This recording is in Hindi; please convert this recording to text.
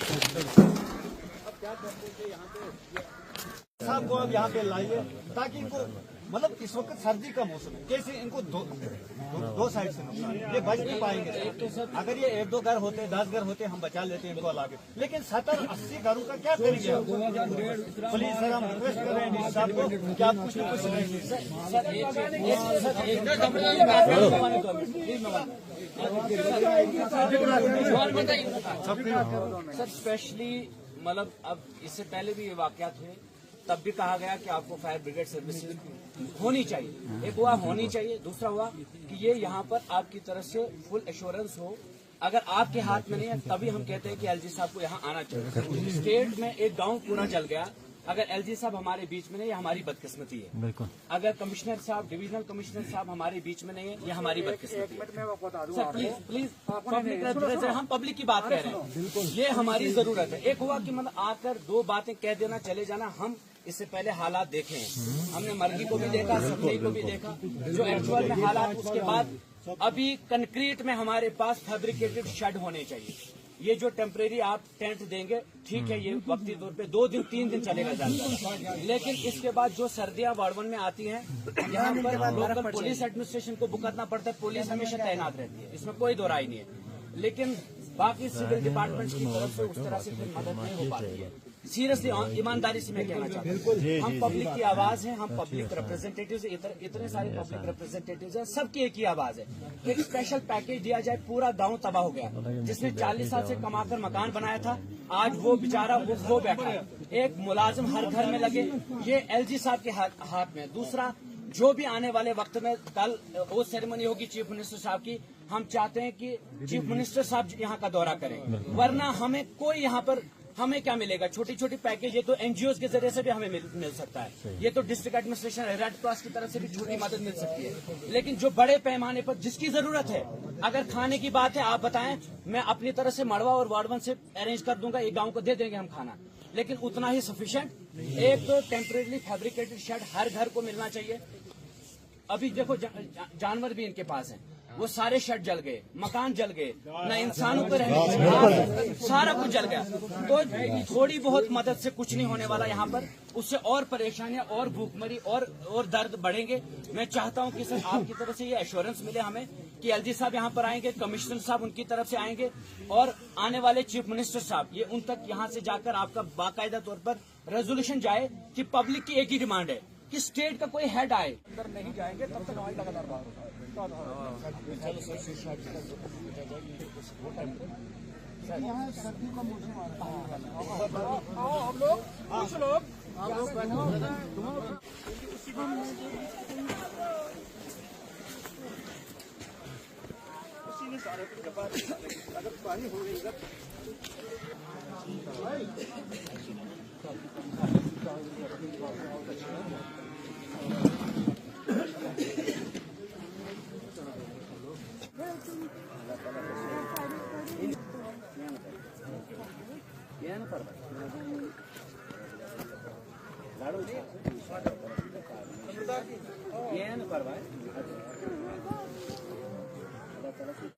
क्या करते थे यहाँ पे साहब को अब यहाँ पे लाइए ताकि इनको मतलब इस वक्त सर्दी का मौसम है, कैसे इनको दो साइड से नुकसान, ये बच नहीं पाएंगे। अगर ये 1-2 घर होते 10 घर होते हम बचा लेते इनको लाके, लेकिन 70-80 घरों का क्या करेंगे? प्लीज सर हम रिक्वेस्ट कर रहे हैं साहब को कि आप कुछ न कुछ सर स्पेशली मतलब अब इससे पहले भी ये वाकयात हुए, तब भी कहा गया कि आपको फायर ब्रिगेड सर्विसेज होनी चाहिए। एक हुआ होनी चाहिए, दूसरा हुआ कि ये यहाँ पर आपकी तरफ से फुल एश्योरेंस हो। अगर आपके हाथ में नहीं है तभी हम कहते हैं कि एलजी साहब को यहाँ आना चाहिए। स्टेट में एक गांव पूरा जल गया, अगर एलजी साहब हमारे बीच में नहीं, ये हमारी बदकिस्मती है। बिल्कुल। अगर कमिश्नर साहब, डिविजनल कमिश्नर साहब हमारे बीच में नहीं है, ये हमारी बदकिस्मती है। सर प्लीज पब्लिक, हम पब्लिक की बात कर रहे हैं, ये हमारी जरूरत है। एक हुआ कि मतलब आकर 2 बातें कह देना चले जाना, हम इससे पहले हालात देखे हैं, हमने मरगी को भी देखा, सफाई को भी देखा, जो एक्चुअल में हालात। उसके बाद अभी कंक्रीट में हमारे पास फैब्रिकेटेड शेड होने चाहिए। ये जो टेम्परेरी आप टेंट देंगे ठीक है, ये वक्ती तौर पे 2 दिन 3 दिन चलेगा ज्यादा, लेकिन इसके बाद जो सर्दियां वार्ड 1 में आती हैं, यहाँ पर लोकल पुलिस एडमिनिस्ट्रेशन को बुकरना पड़ता है। पुलिस हमेशा तैनात रहती है, इसमें कोई दो राय नहीं है, लेकिन बाकी सिविल डिपार्टमेंट की तरफ से उस तरह से कोई मदद नहीं हो पाती है। सीरियसली ईमानदारी से मैं कहना चाहता हूँ, हम पब्लिक की आवाज हैं, हम पब्लिक रिप्रेजेंटेटिव्स, इतने सारे पब्लिक रिप्रेजेंटेटिव्स हैं, सबकी एक ही आवाज है। एक स्पेशल पैकेज दिया जाए। पूरा गांव तबाह हो गया, जिसने 40 साल से कमाकर मकान बनाया था, आज वो बेचारा वो खो बैठा है। एक मुलाजिम हर घर में लगे, ये एलजी साहब के हाथ में। दूसरा, जो भी आने वाले वक्त में कल वो सेरेमनी होगी चीफ मिनिस्टर साहब की, हम चाहते हैं कि चीफ मिनिस्टर साहब यहाँ का दौरा करें, वरना हमें कोई यहाँ पर हमें क्या मिलेगा? छोटी छोटी पैकेज, ये तो एनजीओ के जरिए से भी हमें मिल सकता है, ये तो डिस्ट्रिक्ट एडमिनिस्ट्रेशन रेड क्रॉस की तरफ से भी छोटी मदद मिल सकती है। लेकिन जो बड़े पैमाने पर जिसकी जरूरत है, अगर खाने की बात है आप बताएं, मैं अपनी तरफ से मड़वा और वार्ड 1 से अरेंज कर दूंगा, एक गाँव को दे देंगे हम खाना, लेकिन उतना ही सफिशिएंट। एक तो टेम्परेरी फैब्रिकेटेड शेड हर घर को मिलना चाहिए। अभी देखो जानवर भी इनके पास हैं, वो सारे शेड जल गए, मकान जल गए, न इंसानों पर सारा कुछ जल गया। तो थोड़ी बहुत मदद से कुछ नहीं होने वाला यहाँ पर, उससे और परेशानियां और भूखमरी और दर्द बढ़ेंगे। मैं चाहता हूँ कि सर आपकी तरफ से ये एश्योरेंस मिले हमें कि एलजी साहब यहाँ पर आएंगे, कमिश्नर साहब उनकी तरफ से आएंगे, और आने वाले चीफ मिनिस्टर साहब ये उन तक यहाँ से जाकर आपका बाकायदा तौर पर रेजोल्यूशन जाए कि पब्लिक की एक ही डिमांड है कि स्टेट का कोई हेड आए। अंदर नहीं जाएंगे तब तक हमारी लगातार बाहर होगा। सर्दी का मौसम आ रहा है, आप लोग कुछ लोग उसी ने सारे अगर पानी हो गई ये